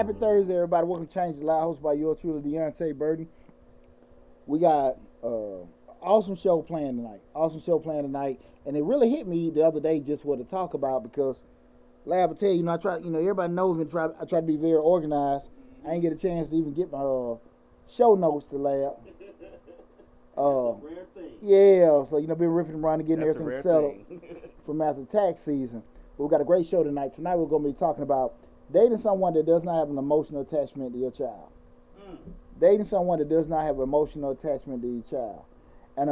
Happy Thursday, everybody. Welcome to Change the Live, hosted by yours truly, Deonte Burden. We got awesome show planned tonight. And it really hit me the other day just what to talk about because, Lab, I tell you, I try, everybody knows me. I try to be very organized. I ain't get a chance to even get my show notes to Lab. That's a rare thing. Yeah, so been ripping around and getting That's everything settled from after tax season. But we got a great show tonight. Tonight we're going to be talking about dating someone that does not have an emotional attachment to your child. Dating someone that does not have an emotional attachment to your child. And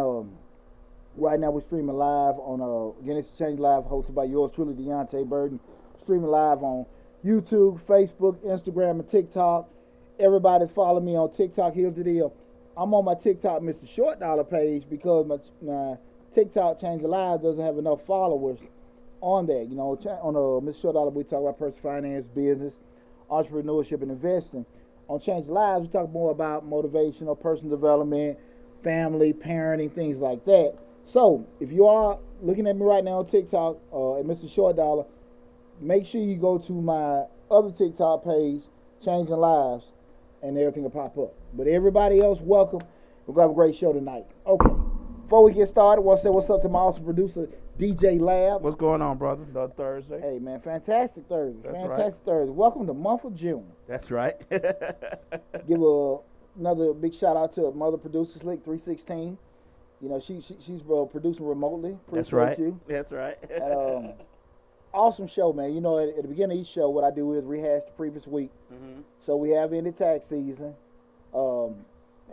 right now we're streaming live on again, it's Change Live, hosted by yours truly, Deonte Burden. Streaming live on YouTube, Facebook, Instagram, and TikTok. Everybody's following me on TikTok. Here's the deal. I'm on my TikTok Mr. Short Dollar page because my TikTok Change the Live doesn't have enough followers on that. On Mr. Short Dollar, we talk about personal finance, business, entrepreneurship, and investing. On Change the Lives, we talk more about motivational, personal development, family, parenting, things like that. So, if you are looking at me right now on TikTok at Mr. Short Dollar, make sure you go to my other TikTok page, Changing Lives, and everything will pop up. But everybody else, welcome. We're going to have a great show tonight. Okay, before we get started, I want to say what's up to my awesome producer, DJ Lab. What's going on, brother? Another Thursday. Hey, man, fantastic Thursday. That's fantastic Thursday. Welcome to the month of June. That's right. Give another big shout out to Mother Producer Slick 316. She's producing remotely. Appreciate That's right. you. That's right. And, awesome show, man. At the beginning of each show, what I do is rehash the previous week. Mm-hmm. So we have ended tax season.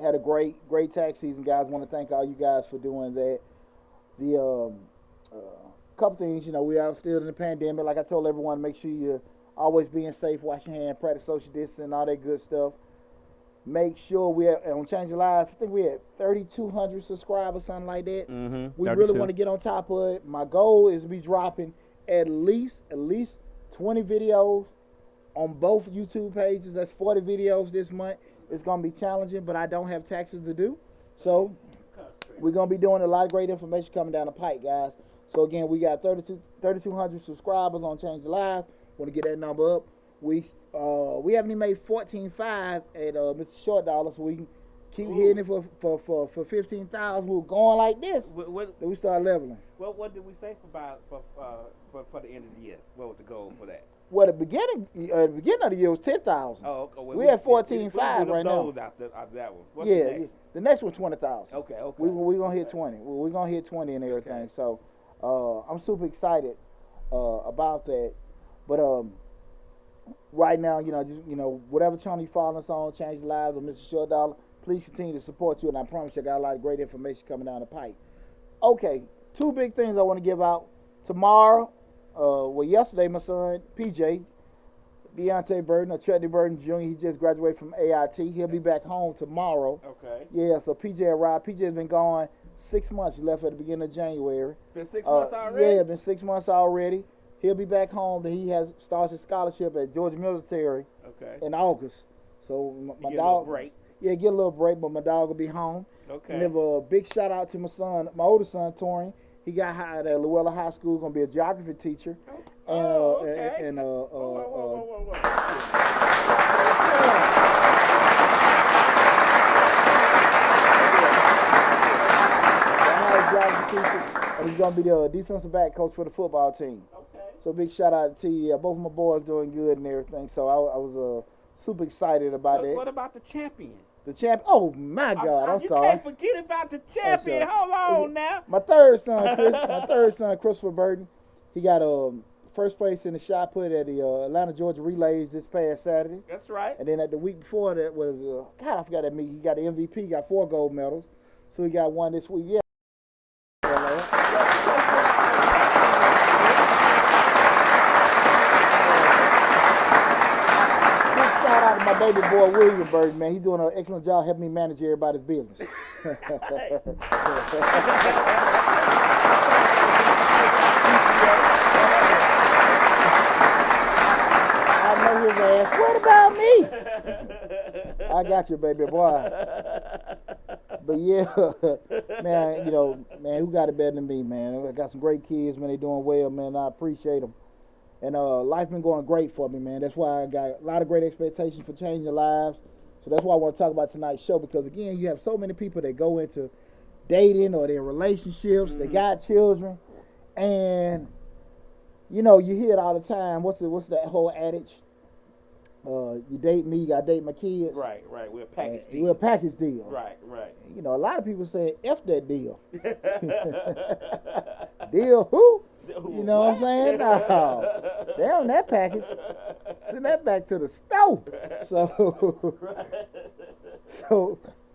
Had a great tax season, guys. Want to thank all you guys for doing that. The couple things, we are still in the pandemic. Like I told everyone, make sure you're always being safe, wash your hands, practice social distancing, all that good stuff. Make sure we have on Change Your Lives. I think we had 3,200 subscribers, something like that. Mm-hmm. We 32. really want to get on top of it. My goal is to be dropping at least 20 videos on both YouTube pages. That's 40 videos this month. It's going to be challenging, but I don't have taxes to do. So we're going to be doing a lot of great information coming down the pike, guys. So again, we got 3,200 subscribers on Change Your Lives. Want to get that number up. We haven't even made 14.5 at Mr. Short Dollar, so we can keep hitting it for 15,000. We're going like this. Then we start leveling. Well, what did we say for the end of the year? What was the goal for that? Well, the beginning of the year was 10,000. Oh, okay. Well, we had 14.5 right now. After that one. What's yeah, the next? The next one's 20,000. Okay. We're gonna hit 20. We're gonna hit 20 and everything. Okay. So I'm super excited about that. But right now, whatever channel you follow us on, Change the Lives of Mr. Short Dollar, please continue to support you, and I promise you I got a lot of great information coming down the pipe. Okay, two big things I want to give out. Tomorrow, yesterday, my son, PJ, Deonte Burden, or Deonte Burden Jr., he just graduated from AIT. He'll be back home tomorrow. Okay. Yeah, so PJ arrived. PJ's been gone 6 months. He left at the beginning of January. Been 6 months already? Yeah, been 6 months already. He'll be back home. Then he starts his scholarship at Georgia Military in August. So my dog, get a little break. Yeah, get a little break, but my dog will be home. Okay. And give a big shout out to my son, my older son, Torian. He got hired at Luella High School, gonna be a geography teacher. Okay. Whoa. Geography teacher. And he's going to be the defensive back coach for the football team. Okay. So big shout out to you. Both of my boys doing good and everything. So I was super excited about that. What about the champion? The champion? Oh, my God. I'm sorry. You can't forget about the champion. Hold on now. My third son, Christopher Burden, he got first place in the shot put at the Atlanta, Georgia Relays this past Saturday. That's right. And then at the week before that was, I forgot that meet. He got the MVP, got 4 gold medals. So he got one this week. Yeah. My baby boy William Burden, man, he's doing an excellent job helping me manage everybody's business. I know his ass. What about me? I got you, baby boy. But yeah, man, who got it better than me, man? I got some great kids, man. They doing well, man. I appreciate them. And life been going great for me, man. That's why I got a lot of great expectations for changing lives. So that's why I want to talk about tonight's show, because again, you have so many people that go into dating or their relationships. They got children, and you know, you hear it all the time. What's that whole adage? You date me, I date my kids. Right. We're a package deal. We're a package deal. Right. You know, a lot of people say F that deal. Deal who? You know what I'm saying? No. Damn that package. Send that back to the store. So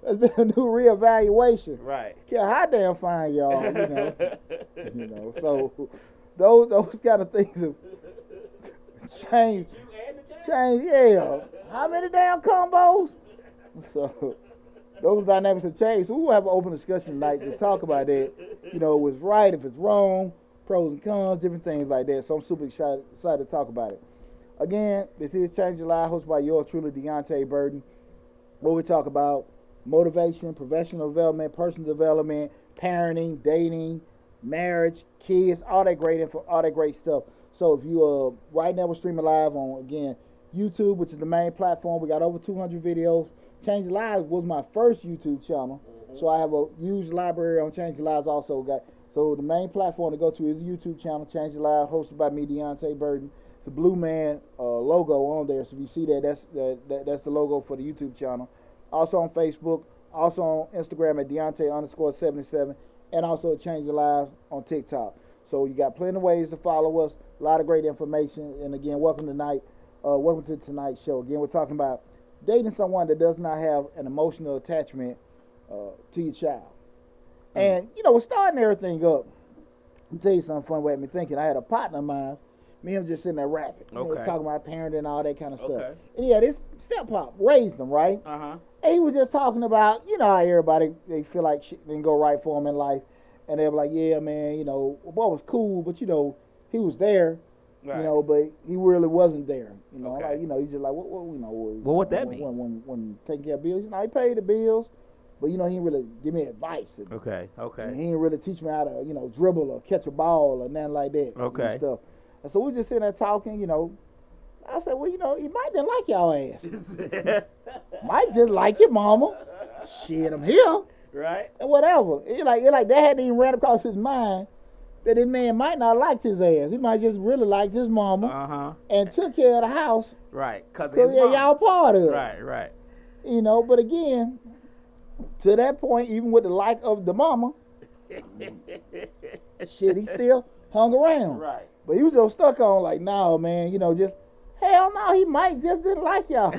there's been a new reevaluation. Right. Care how damn fine y'all, you know. So those kind of things have changed. Yeah. How many damn combos? So those dynamics have changed. So we'll have an open discussion tonight to talk about that. You know, what's right, if it's wrong, pros and cons, different things like that. So I'm super excited to talk about it. Again, this is Change Your Life, hosted by yours truly, Deonte Burden, where we talk about motivation, professional development, personal development, parenting, dating, marriage, kids, all that great info, all that great stuff. So if you right now we're streaming live on, again, YouTube, which is the main platform. We got over 200 videos. Change Your Lives was my first YouTube channel, so I have a huge library on Change Your Lives also. So the main platform to go to is the YouTube channel, Change Your Lives, hosted by me, Deonte Burden. It's a blue man logo on there, so if you see that, that's the logo for the YouTube channel. Also on Facebook, also on Instagram at Deonte_77, and also Change Your Lives on TikTok. So you got plenty of ways to follow us, a lot of great information, and again, welcome to tonight's show. Again, we're talking about dating someone that does not have an emotional attachment to your child. And, you know, we're starting everything up. I'll tell you something fun with me thinking. I had a partner of mine, me and him just sitting there rapping. You know, talking about parenting and all that kind of stuff. And yeah, this step-pop raised him, right? And he was just talking about, you know, how everybody, they feel like shit didn't go right for them in life. And they were like, yeah, man, you know, boy was cool, but, you know, he was there. Right. You know, but he really wasn't there. You know, like, you know, he's just like, what you know. Well, what that mean? When taking care of bills, you know, he paid the bills, but you know, he didn't really give me advice. Okay. And he didn't really teach me how to, you know, dribble or catch a ball or nothing like that. And stuff. And so we just sitting there talking, you know. I said, well, you know, he might didn't like y'all ass. Might just like your mama. Shit, I'm here. Right. And whatever. It like that hadn't even ran across his mind. That this man might not like his ass. He might just really like his mama and took care of the house. Right, because y'all part of it. Right. You know, but again, to that point, even with the like of the mama, shit, he still hung around. Right. But he was so stuck on like, nah, man, you know, just, hell no, he might just didn't like y'all.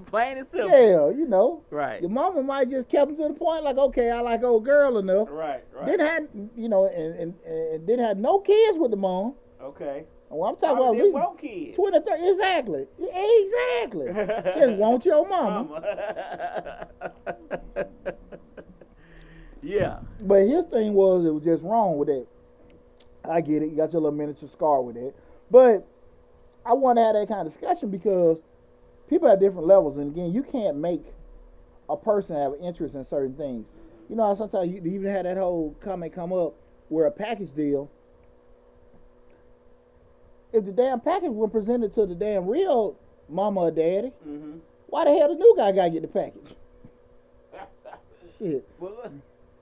Plain and simple. Yeah, you know. Right. Your mama might just kept him to the point like, okay, I like old girl enough. Right. Didn't have, you know, and didn't have no kids with the mom. Okay. And what I'm talking about, we want kids. 20, 30, exactly. Just want your mama. Yeah. But his thing it was just wrong with that. I get it. You got your little miniature scar with it. But I want to have that kind of discussion because people have different levels. And again, you can't make a person have an interest in certain things. You know how sometimes you even had that whole comment come up where a package deal, if the damn package was presented to the damn real mama or daddy, why the hell the new guy got to get the package? Shit. Well,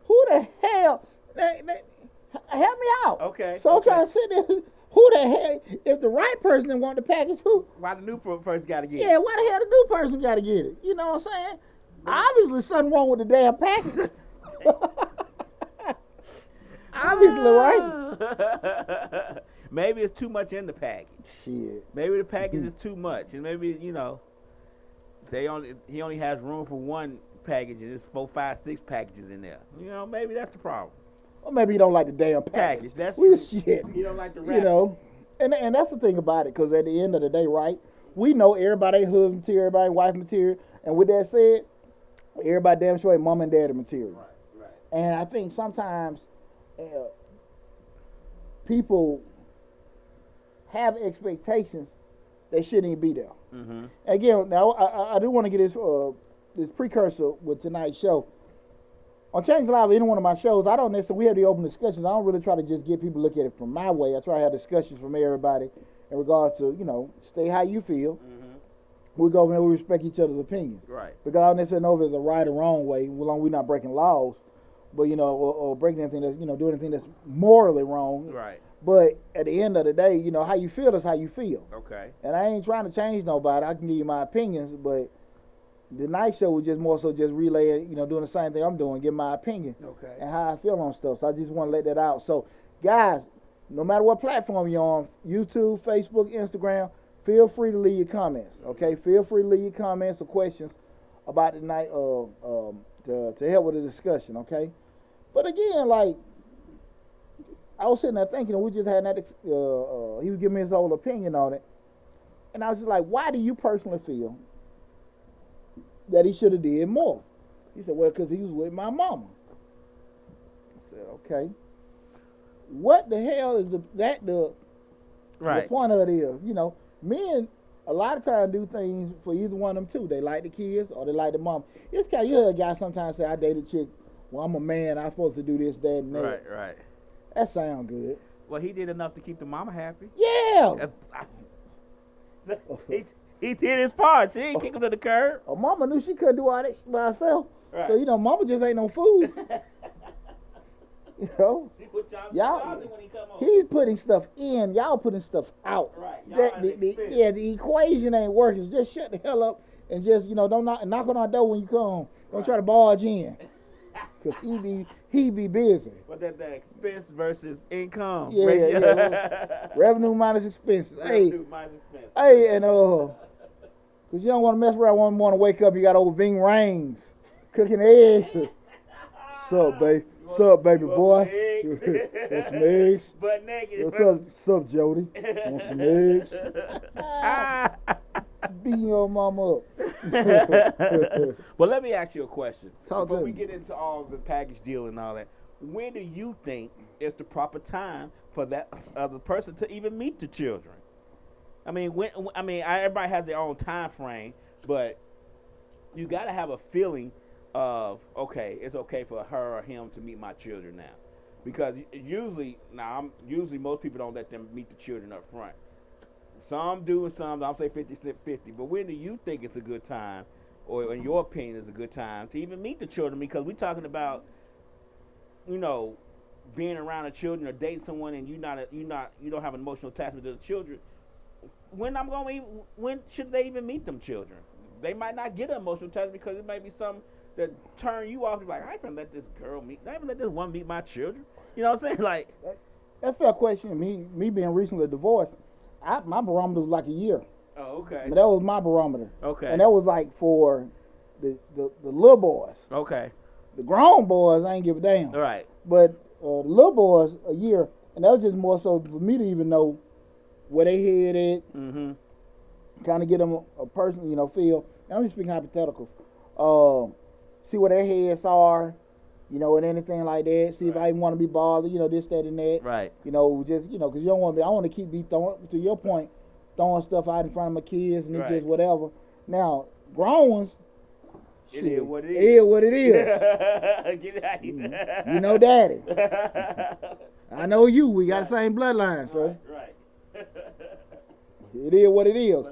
who the hell? Help me out. Okay. So I'm trying to sit there. Who the hell? If the right person didn't want the package, who? Why the new person got to get it? Yeah, why the hell the new person got to get it? You know what I'm saying? Obviously, something wrong with the damn package. Obviously, right? Maybe it's too much in the package. Shit. Maybe the package is too much, and maybe he only has room for one package, and there's 4, 5, 6 packages in there. You know, maybe that's the problem. Or maybe he don't like the damn package. That's shit. He don't like the wrap. You know, and that's the thing about it, because at the end of the day, right? We know everybody husband material, everybody wife material, and with that said, everybody damn sure ain't mom and daddy material. Right. And I think sometimes people have expectations that shouldn't even be there. Again, now I do want to get this precursor with tonight's show. On Change Live, any one of my shows, I don't necessarily, we have the open discussions. I don't really try to just get people to look at it from my way. I try to have discussions from everybody in regards to, stay how you feel. Mm-hmm. We go over there, we respect each other's opinions. Right. Because I don't necessarily know if it's a right or wrong way, as long as we're not breaking laws, but, or breaking anything that's, doing anything that's morally wrong. Right. But at the end of the day, how you feel is how you feel. Okay. And I ain't trying to change nobody. I can give you my opinions, but the night show was just more so just relaying, doing the same thing I'm doing, give my opinion. Okay. And how I feel on stuff. So I just want to let that out. So, guys, no matter what platform you're on, YouTube, Facebook, Instagram, feel free to leave your comments, okay? Feel free to leave your comments or questions about the night to help with the discussion, okay? But again, like, I was sitting there thinking, we just had that, he was giving me his whole opinion on it. And I was just like, why do you personally feel that he should have did more? He said, well, because he was with my mama. I said, okay. What the hell is the point of it is, men a lot of times do things for either one of them too. They like the kids or they like the mom. It's kind of, you hear a guy sometimes say, I dated a chick, well, I'm a man, I'm supposed to do this, that, and that. Right. That sound good. Well, he did enough to keep the mama happy. Yeah. He did his part. She ain't kick him to the curb. Oh, mama knew she couldn't do all that by herself. Right. So, mama just ain't no fool. He put y'all when he come home. He's putting stuff in. Y'all putting stuff out. Right. The equation ain't working. Just shut the hell up and just, don't knock on our door when you come home. Don't try to barge in. Because he be busy. What that expense versus income ratio? Yeah. Revenue minus expenses. Revenue minus expenses. Hey, and because you don't want to mess around. One morning wake up, you got old Ving Raines cooking eggs. Sup, baby? Sup, baby boy? Want some eggs? Butt naked. What's up, Jody? Want some eggs? Beating your mama up. Well, let me ask you a question. Before we get into all the package deal and all that, when do you think is the proper time for that other person to even meet the children? I mean, everybody has their own time frame, but you got to have a feeling of, okay, it's okay for her or him to meet my children now. Because usually most people don't let them meet the children up front. Some do and some, I'll say 50-50. But when do you think it's a good time, or in your opinion is a good time, to even meet the children? Because we're talking about, being around the children or dating someone and you don't have an emotional attachment to the children. When should they even meet them children? They might not get an emotional attachment because it might be something that turn you off. You're like, I ain't gonna let this girl meet. I ain't gonna let this one meet my children. You know what I'm saying? Like, that's a fair question. Me being recently divorced, my barometer was like a year. Oh, okay. But that was my barometer. Okay. And that was like for the little boys. Okay. The grown boys, I ain't give a damn. All right. But the little boys, a year, and that was just more so for me to even know where they head at. Mm-hmm. Kind of get them a person, feel. And I'm just speaking hypotheticals. See where their heads are, and anything like that. See if I even want to be bothered, this, that, and that. Right. Because you don't want to be. I want to keep throwing, to your point, throwing stuff out in front of my kids and it's just whatever. Now, grown ones, it is what it is. It is what it is. Get it out. You know daddy. I know you. We got the same bloodline, so. Right. It is what it is.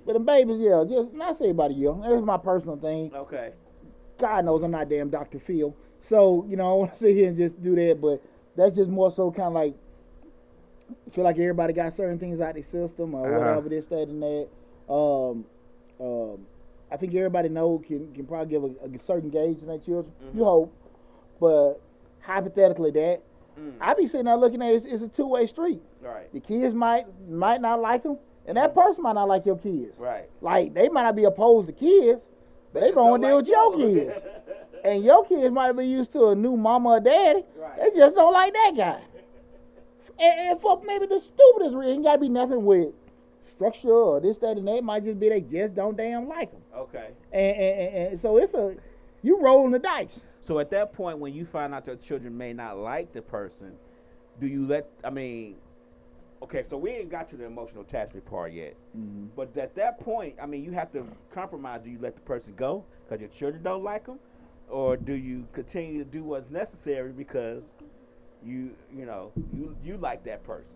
But the babies, yeah, just not say about a year. That's my personal thing. Okay. God knows I'm not damn Dr. Phil. So, I want to sit here and just do that, but that's just more so kind of like, I feel like everybody got certain things out their system or whatever, this, that, and that. I think everybody can probably give a certain gauge to their children. Mm-hmm. You hope. But hypothetically I be sitting there looking at it's a two-way street. Right. The kids might not like them, and that person might not like your kids. Right. Like, they might not be opposed to kids, but they don't deal with your kids. And your kids might be used to a new mama or daddy. Right. They just don't like that guy. And for maybe the stupidest reason, it got to be nothing with structure or this, that, and that. It might just be they just don't damn like them. Okay. And so you rolling the dice. So at that point, when you find out your children may not like the person, do you okay, so we ain't got to the emotional attachment part yet. Mm-hmm. But at that point, you have to compromise. Do you let the person go because your children don't like them? Or do you continue to do what's necessary because you like that person?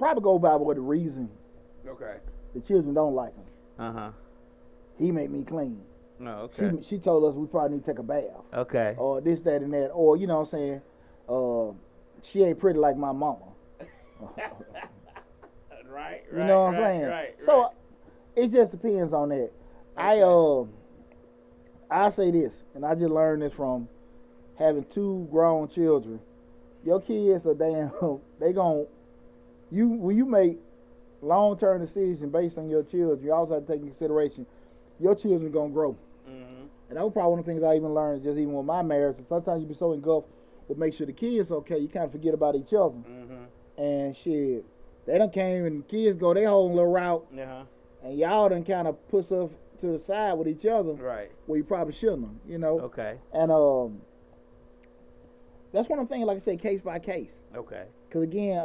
probably go by what the reason Okay. the children don't like him. Uh-huh. He made me clean. Oh, okay. She told us we probably need to take a bath. Okay. Or this, that, and that. Or, you know what I'm saying, she ain't pretty like my mama. Right. You know what I'm saying? Right. So it just depends on that. Okay. I say this, and I just learned this from having 2 grown children. Your kids are when you make long-term decisions based on your children, you also have to take into consideration your children are going to grow. Mm-hmm. And that was probably one of the things I even learned just even with my marriage. Sometimes you be so engulfed with make sure the kids okay, you kind of forget about each other. Mm-hmm. And shit, they done came and the kids go their whole little route. Uh-huh. And y'all done kind of put stuff to the side with each other. Right. Where you probably shouldn't have, you know. Okay. And that's one of the things, like I say, case by case. Okay. Because again,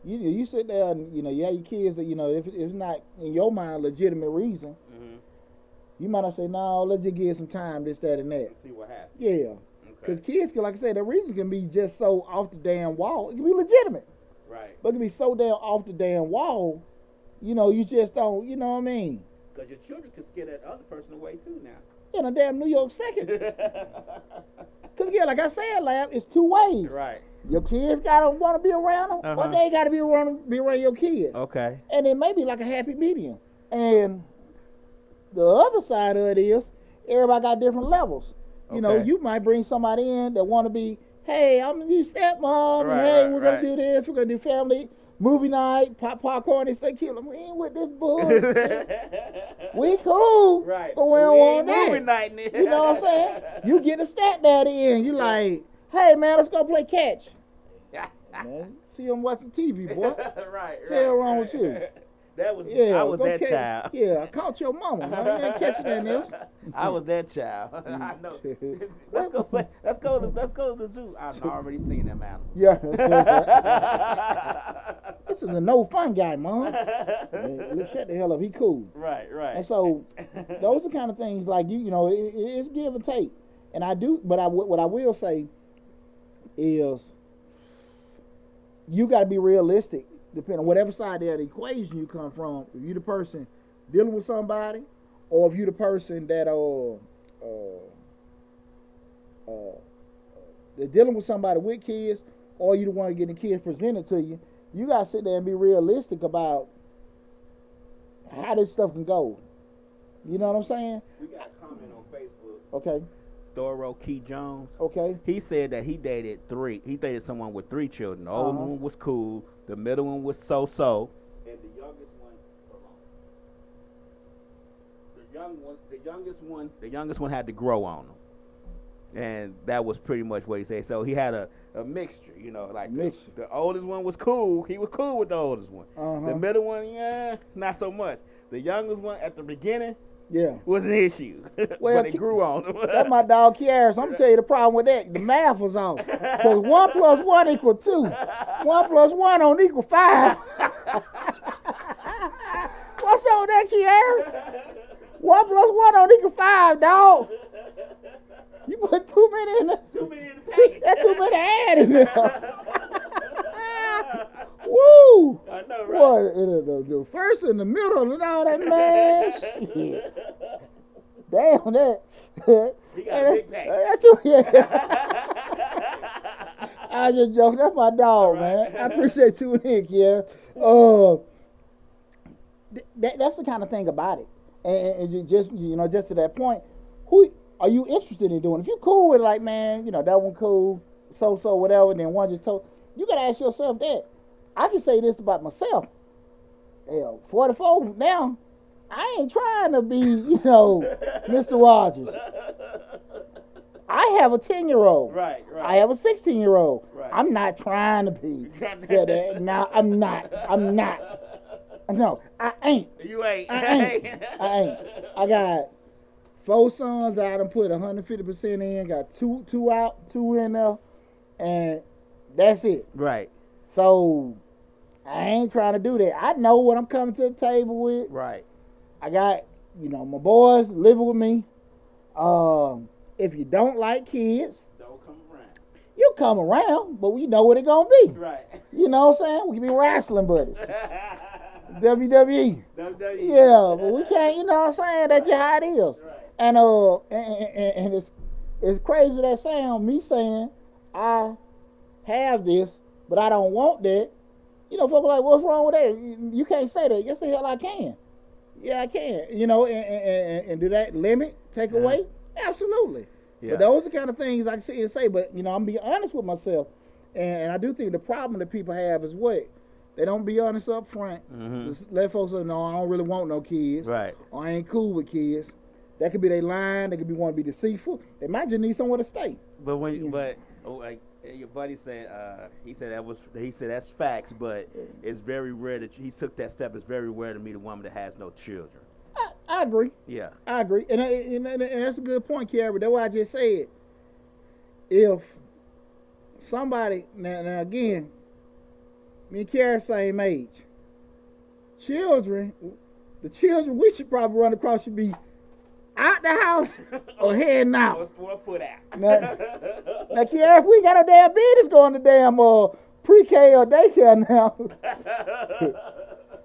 you sit there and, you know, you have your kids that, you know, if it's not in your mind a legitimate reason, Mm-hmm. you might not say, no, let's just give some time, this, that, and that. See what happens. Yeah. Because kids can, like I said, the reason can be just so off the damn wall. It can be legitimate. Right. But it can be so damn off the damn wall, you know, you just don't, you know what I mean? Because your children can scare that other person away too now. In a damn New York second. Because again, like I said, Lab, it's 2 ways. Right. Your kids gotta want to be around them, or they gotta be around your kids. Okay. And it may be like a happy medium. And the other side of it is, everybody got different levels. You know, you might bring somebody in that want to be, hey, I'm your stepmom, and hey, we're gonna do this, we're gonna do family movie night, popcorn, and stay kill them. We ain't with this bullshit. We cool, right? But we don't want that. Movie night, you know what I'm saying? You get a stat daddy in, you like, hey man, let's go play catch. Man, see them watching TV, boy. Right. Hell wrong with you? That was I was that child. Yeah, I caught your mama. Man. You ain't catching that else. I was that child. I know. Let's go play. Let's go to the zoo. I've already seen them animals. Yeah. This is a no fun guy, Mom. Let's shut the hell up. He cool. Right. And so those are kind of things like you know, it's give and take. And I do, but what I will say is you got to be realistic. Depending on whatever side of the equation you come from, if you the person dealing with somebody, or if you the person that they're dealing with somebody with kids, or you the one getting kids presented to you, you gotta sit there and be realistic about how this stuff can go. You know what I'm saying? We got a comment on Facebook. Okay. Thorough Key Jones. Okay. He said that he dated 3. He dated someone with 3 children. The older one was cool. The middle one was so-so. And the youngest one, the youngest one had to grow on him. And that was pretty much what he said. So he had a mixture, you know, like the oldest one was cool. He was cool with the oldest one. The middle one, not so much. The youngest one at the beginning, was an issue. Well, but it grew on him. That's my dog Kiaris. I'm gonna tell you the problem with that. The math was off. Because 1 plus 1 equal 2. 1 plus 1 don't equal 5. What's up with that, Kiaris? 1 plus 1 don't equal 5, dog. You put too many in there. Too many in the package. That's too many add in there. Woo! I know, right? What, the first and the middle and all that, man. Shit. Damn, that. He got a big pack. I was just joking. That's my dog, man. I appreciate you, Nick, that's the kind of thing about it. And just to that point, who are you interested in doing? If you're cool with it, like, man, you know, that one cool, so whatever, and then one just told, you gotta ask yourself that. I can say this about myself. Hell, 44 now, I ain't trying to be, Mr. Rogers. I have a 10-year-old. Right. I have a 16-year-old. Right. I'm not trying to be. No, I'm not. No, I ain't. You ain't. I ain't. I got 4 sons that I done put 150% in. Got two out, 2 in there, and that's it. Right. So I ain't trying to do that. I know what I'm coming to the table with. Right. I got, my boys living with me. If you don't like kids, don't come around. You come around, but we know what it gonna be. Right. You know what I'm saying? We can be wrestling buddies. WWE. WWE. Yeah, but we can't, you know what I'm saying? That's just how it is. Right. And it's crazy that sound, me saying I have this, but I don't want that. You know, folks are like, what's wrong with that? You can't say that. Yes, the hell I can. Yeah, I can. You know, and do that limit, take away? Absolutely. Yeah. But those are the kind of things I can see and say. But, you know, I'm being honest with myself. And I do think the problem that people have is what? They don't be honest up front. Just let folks know, no, I don't really want no kids. Right. Or I ain't cool with kids. That could be their line. They could be want to be deceitful. They might just need somewhere to stay. But like your buddy said, he said that's facts, but it's very rare that he took that step. It's very rare to meet a woman that has no children. I agree. Yeah, I agree, and that's a good point, Kiara. That's what I just said. If somebody now again, me and Kiara same age. The children we should probably run across should be out the house or heading out. Or 1 foot out. Now, Kiara, if we got a damn business going to damn pre-K or daycare now.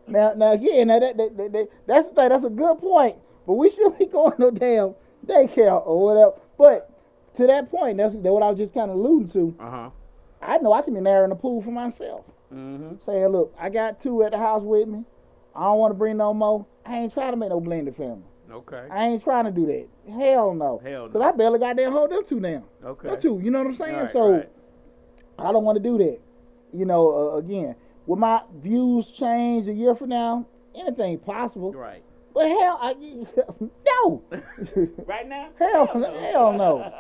now again, that's the thing. That's a good point. But we shouldn't be going no damn daycare or whatever. But to that point, that's what I was just kind of alluding to. I know I can be narrowing the pool for myself. Saying, look, I got 2 at the house with me. I don't want to bring no more. I ain't trying to make no blended family. Okay. I ain't trying to do that. Hell no. Because I barely got there hold them 2 now. Okay. Them 2, you know what I'm saying? Right, so right. I don't want to do that. You know, again, will my views change a year from now? Anything possible. Right. But hell, no. Right now? Hell no.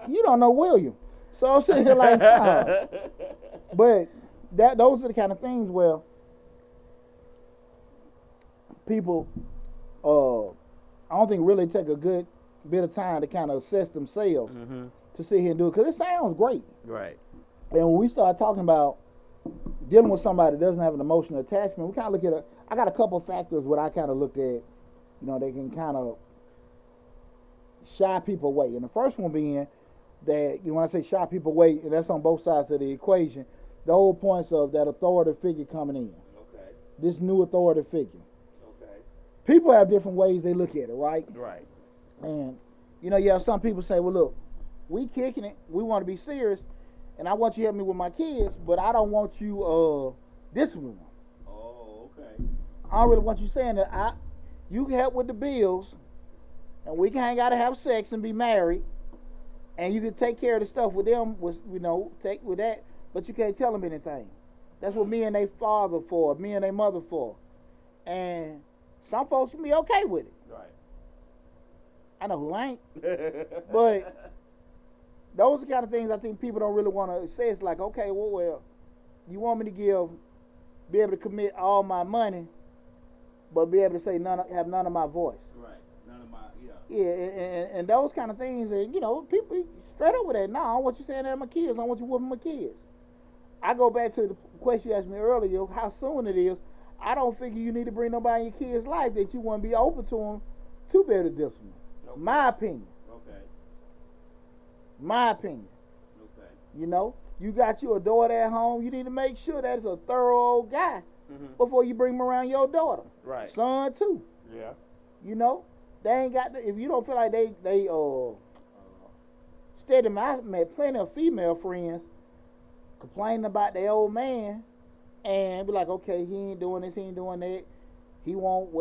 You don't know William. So I'm sitting here like, nah. But those are the kind of things where people, I don't think really take a good bit of time to kind of assess themselves to sit here and do it. Because it sounds great. Right. And when we start talking about dealing with somebody that doesn't have an emotional attachment, we kind of look at I got a couple factors what I kind of looked at, you know, they can kind of shy people away. And the first one being that, you know, when I say shy people away, and that's on both sides of the equation, the whole points of that authoritative figure coming in. Okay. This new authoritative figure. Okay. People have different ways they look at it, right? Right. And, you know, you have some people say, well, look, we kicking it, we want to be serious, and I want you to help me with my kids, but I don't want you discipline them. Oh, okay. I don't really want you saying that you can help with the bills, and we can hang out and have sex and be married, and you can take care of the stuff with them, take with that, but you can't tell them anything. That's what me and they father for, me and they mother for. And some folks can be okay with it. Right. I know who ain't. But those are the kind of things I think people don't really want to say. It's like, okay, well, you want me to be able to commit all my money, but be able to say have none of my voice. Right. None of my, Yeah, and those kind of things, and you know, people be straight over that. No, I don't want you saying that to my kids. I don't want you whooping my kids. I go back to the question you asked me earlier, how soon it is. I don't figure you need to bring nobody in your kid's life that you want to be open to them to be able to discipline. Okay. My opinion. Okay. My opinion. Okay. You know, you got your daughter at home. You need to make sure that it's a thorough old guy before you bring him around your daughter. Right. Son too. Yeah. You know, they ain't got. If you don't feel like they steady. I met plenty of female friends complaining about their old man, and be like, okay, he ain't doing this, he ain't doing that. He won't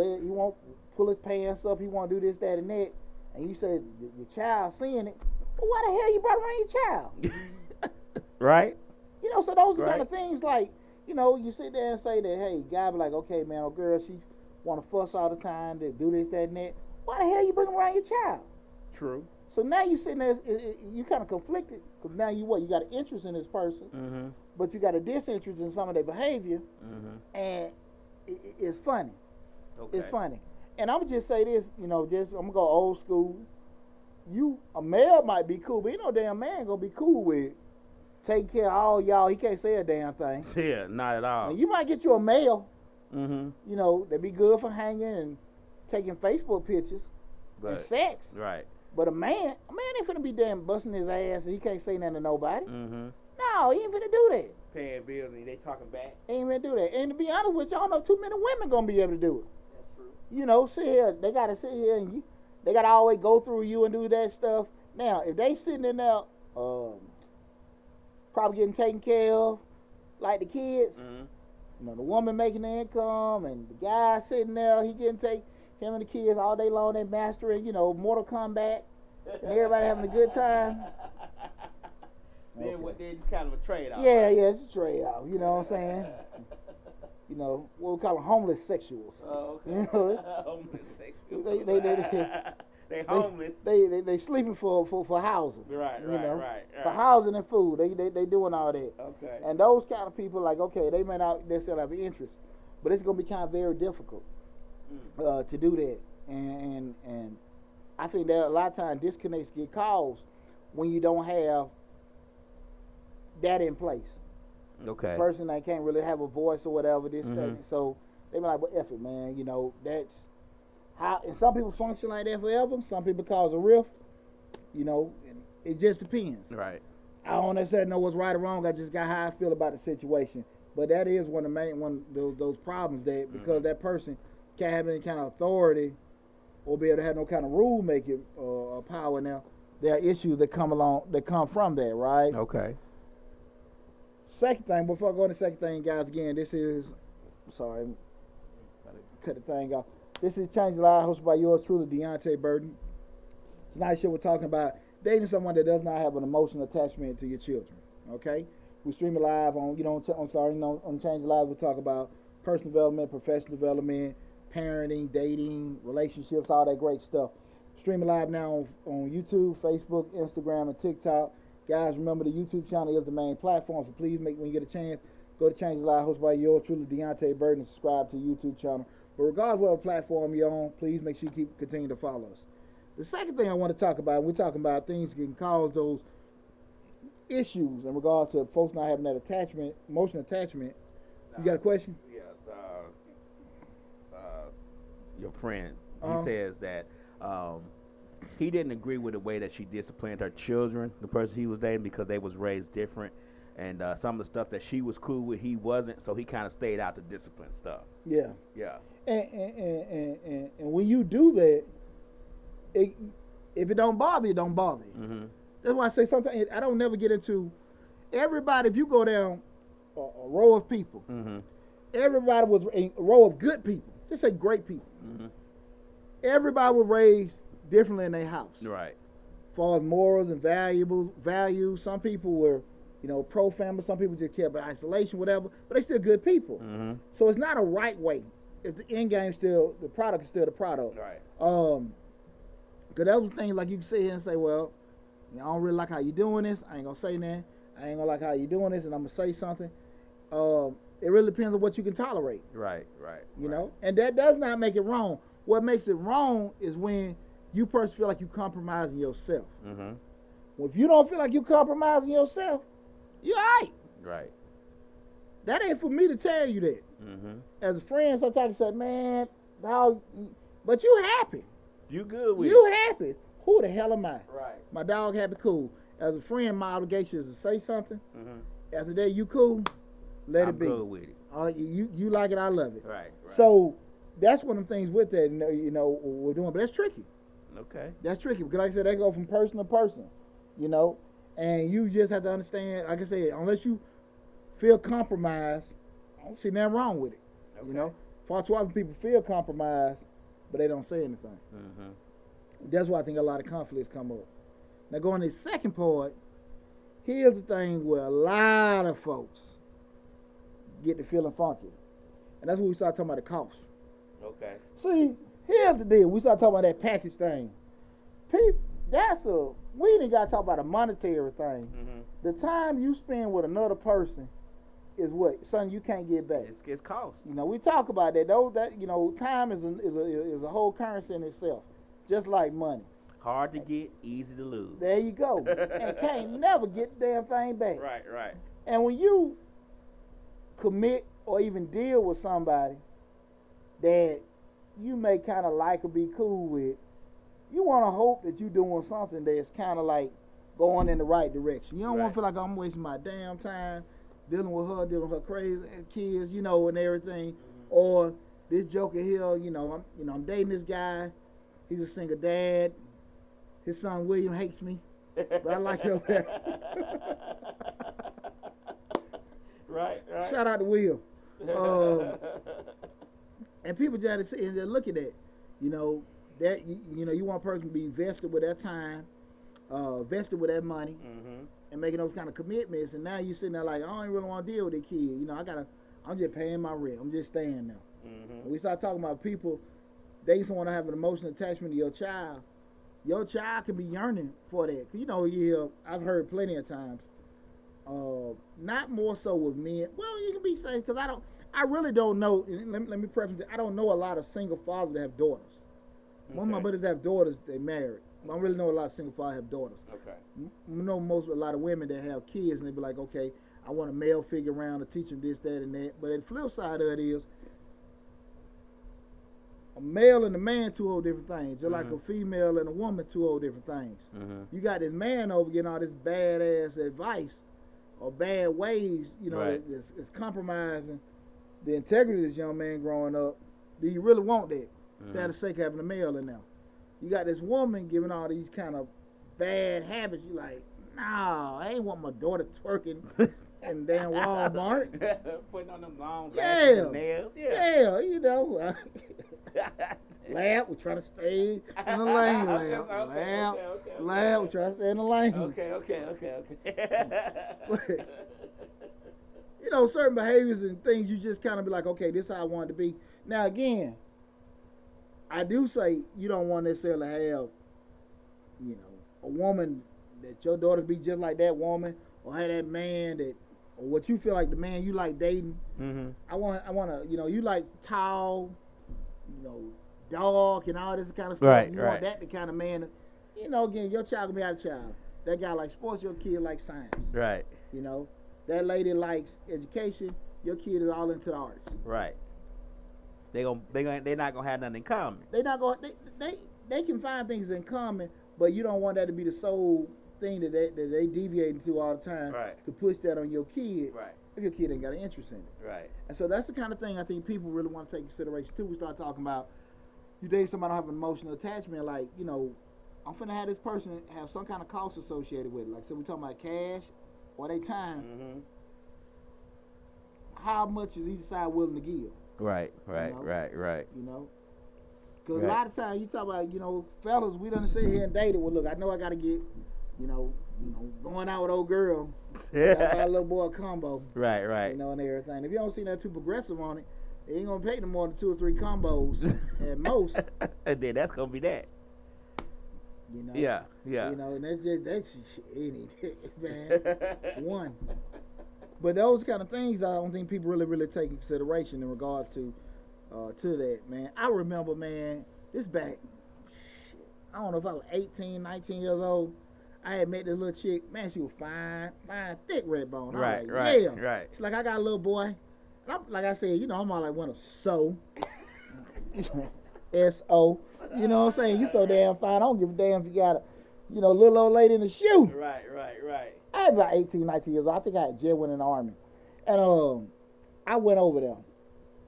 pull his pants up. He won't do this, that, and that. And you say your child seeing it. Well, why the hell you brought around your child? Right. You know, so those are kind of things like, you know, you sit there and say that, hey, guy be like, okay, man, a girl, she want to fuss all the time, to do this, that, and that. Why the hell you bring around your child? True. So now you sitting there, you kind of conflicted, because now you got an interest in this person, but you got a disinterest in some of their behavior, and it's funny. Okay. It's funny. And I'm going to just say this, you know, I'm going to go old school. A male might be cool, but ain't no damn man going to be cool with taking care of all y'all. He can't say a damn thing. Yeah, not at all. Now, you might get you a male, you know, that be good for hanging and taking Facebook pictures and sex. Right. But a man ain't finna be damn busting his ass and he can't say nothing to nobody. Mm-hmm. No, he ain't finna do that. Paying bills and they talking back. He ain't finna do that. And to be honest with you, I don't know too many women gonna be able to do it. That's true. You know, sit here, they gotta sit here and they gotta always go through you and do that stuff. Now, if they sitting in there, probably getting taken care of, like the kids, you know, the woman making the income and the guy sitting there, he getting him and the kids all day long, they mastering, you know, Mortal Kombat, and everybody having a good time. Then what? Then it's kind of a trade-off. Yeah, right? yeah, it's a trade-off. You know what I'm saying? You know, what we call them homeless sexuals. Oh, okay. You know? Homeless sexuals. They homeless. They sleeping for housing. Right, you know? right. For housing and food. They doing all that. Okay. And those kind of people, like, okay, they may not necessarily have an interest, but it's gonna be kind of very difficult to do that. And I think that a lot of times disconnects get caused when you don't have that in place. Okay. The person that can't really have a voice or whatever, this thing. So they be like, well, F it, man. You know, that's how. And some people function like that forever. Some people cause a rift. You know, and it just depends. Right. I don't necessarily know what's right or wrong. I just got how I feel about the situation. But that is one of those problems that because that person can't have any kind of authority or be able to have no kind of rule making power. Now, there are issues that come from that, right? Okay. Second thing, before I go to the second thing, guys, again, this is, sorry, I'm gotta cut the thing off. This is Change the Life, hosted by yours truly, Deonte Burden. Tonight's show, we're talking about dating someone that does not have an emotional attachment to your children, okay? We stream it live on, on Change the Life, we'll talk about personal development, professional development, parenting, dating, relationships, all that great stuff. Stream it live now on YouTube, Facebook, Instagram, and TikTok. Guys, remember the YouTube channel is the main platform, so please when you get a chance, go to Change the Life, hosted by yours truly, Deonte Burden, and subscribe to the YouTube channel. But regardless of what platform you're on, please make sure you continue to follow us. The second thing I want to talk about, we're talking about things that can cause those issues in regards to folks not having that attachment, emotional attachment. You got a question? Yeah. Your friend, he says that he didn't agree with the way that she disciplined her children, the person he was dating, because they was raised different, and some of the stuff that she was cool with, he wasn't. So he kind of stayed out the discipline stuff. Yeah. Yeah. And when you do that, if it don't bother you, it don't bother you. Mm-hmm. That's why I say sometimes I don't never get into everybody. If you go down a row of people, everybody was a row of good people. Just say great people. Everybody was raised differently in their house. Right. As far as morals and values, some people were, pro-family. Some people just care about isolation, whatever. But they still good people. So it's not a right way. If the end game the product is still the product. Right. Because those things like you can sit here and say, well, I don't really like how you doing this. I ain't gonna say nothing. I ain't gonna like how you doing this, and I'm gonna say something. It really depends on what you can tolerate. Right. You know, and that does not make it wrong. What makes it wrong is when you personally feel like you compromising yourself. Well, if you don't feel like you compromising yourself, you're all right. Right. That ain't for me to tell you that. As a friend, sometimes I say, man, dog, but you happy. You good with You happy. Who the hell am I? Right. My dog happy, cool. As a friend, my obligation is to say something. After that, you cool, let it be. I'm good with it. You like it, I love it. Right. So that's one of the things with that, we're doing. But that's tricky. Okay. That's tricky because, like I said, they go from person to person, and you just have to understand. Like I said, unless you feel compromised, I don't see nothing wrong with it. Okay. Far too often people feel compromised, but they don't say anything. That's why I think a lot of conflicts come up. Now, going to the second part, here's the thing where a lot of folks get to feeling funky, and that's when we start talking about the cost. Okay. See, here's the deal. We start talking about that package thing. We ain't got to talk about a monetary thing. The time you spend with another person is something you can't get back. It's cost. We talk about that. Time is a whole currency in itself, just like money. Hard to get, easy to lose. There you go. And can't never get the damn thing back. Right. And when you commit or even deal with somebody that you may kind of like or be cool with, you want to hope that you're doing something that's kind of like going in the right direction. You don't want to feel like I'm wasting my damn time dealing with her crazy kids, you know, and everything. Or this joker here, I'm dating this guy. He's a single dad. His son William hates me, but I like it over there. Right. Shout out to Will. And people just sit and just look at that. That you want a person to be vested with their time, vested with their money, and making those kind of commitments. And now you sitting there like, I don't really want to deal with that kid. I'm just paying my rent. I'm just staying there. When we start talking about people dating someone to have an emotional attachment to your child can be yearning for that. Cause I've heard plenty of times. Not more so with men. Well, you can be saying, because I really don't know. Let me preface it. I don't know a lot of single fathers that have daughters. One of my brothers have daughters, they married. I don't really know a lot of single fathers have daughters. Okay. I know a lot of women that have kids and they be like, okay, I want a male figure around to teach them this, that, and that. But the flip side of it is, a male and a man, two whole different things. Just like a female and a woman, two whole different things. You got this man over getting all this badass advice or bad ways, it's compromising the integrity of this young man growing up. Do you really want that? For the sake of having a male in there. You got this woman giving all these kind of bad habits. You like, nah, I ain't want my daughter twerking in damn Walmart. Putting on them long nails. Lab, we're trying to stay in the lane. Lab, we're trying to stay in the lane. Okay. Certain behaviors and things you just kind of be like, okay, this is how I want it to be. Now again, I do say you don't want to necessarily have, a woman that your daughter be just like that woman, or have that man that, or what you feel like the man you like dating. I want to, you like tall, dark and all this kind of stuff. Right, you want that the kind of man, again, your child can be out of child. That guy likes sports, your kid likes science. Right. That lady likes education, your kid is all into the arts. Right. They're not gonna have nothing in common. They can find things in common, but you don't want that to be the sole thing that they deviate into all the time. Right. To push that on your kid. Right. If your kid ain't got an interest in it. Right. And so that's the kind of thing I think people really want to take consideration too. We start talking about you date somebody who have an emotional attachment, like, I'm finna have this person have some kind of cost associated with it. Like, so we're talking about cash or their time. How much is each side willing to give? Right. Because a lot of times you talk about, fellas, we done sit here and dated. Well, look, I know I got to get, going out with old girl. I got a little boy a combo. Right. And everything. If you don't see that too progressive on it, they ain't going to pay no more than 2 or 3 combos at most. And then that's going to be that. Yeah. And that's shit, man. One. But those kind of things, I don't think people really take in consideration in regards to that, man. I remember, man, this back, I don't know if I was 18, 19 years old. I had met this little chick. Man, she was fine, thick red bone. Right. She's like, I got a little boy. And I'm, like I said, I'm all like one of so. S-O. You know what I'm saying? You so damn fine. I don't give a damn if you got a, little old lady in the shoe. Right. I had about 18, 19 years old. I think I had just went in the army. And I went over there.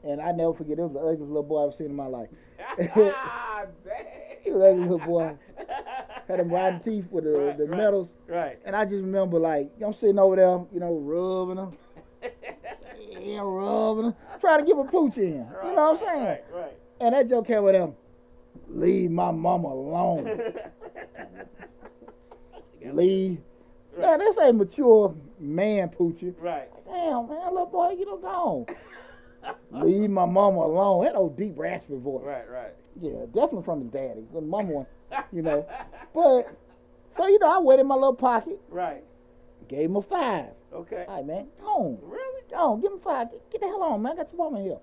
And I never forget, it was the ugliest little boy I've ever seen in my life. Dang. He was an ugly little boy. Had them rotten teeth with the metals. Right. And I just remember, like, I'm sitting over there, rubbing them. Rubbing them. Trying to give a pooch in. You know what I'm saying? Right. And that joke came with them. Leave my mama alone. Leave. Man, this ain't mature man poochie. Right. Damn, man, little boy, you don't go on. Leave my mama alone. That old deep raspy voice. Right. Yeah, definitely from his daddy. The mama one, But, so, I went in my little pocket. Right. Gave him a 5. Okay. All right, man, go on. Really? Go on, give him 5. Get the hell on, man. I got your mama here.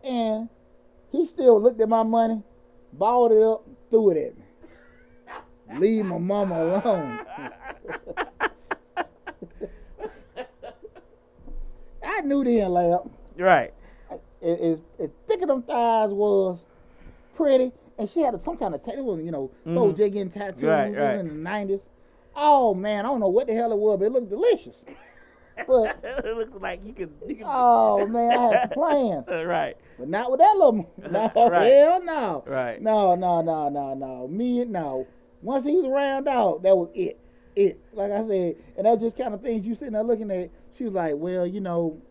And he still looked at my money, balled it up, threw it at me. Leave my mama alone. I knew then, lab. Right. As thick as them thighs was, pretty, and she had some kind of tattoo, you know, folks just getting tattoos Right. in the 90s. Oh man, I don't know what the hell it was, but it looked delicious. But it looks like you can. oh man, I had some plans. Right. But not with that little. No, Right. hell no. Right. No. No. Once he was around, dog, that was it. Like I said, and that's just kind of things you sitting there looking at. She was like, well, you know,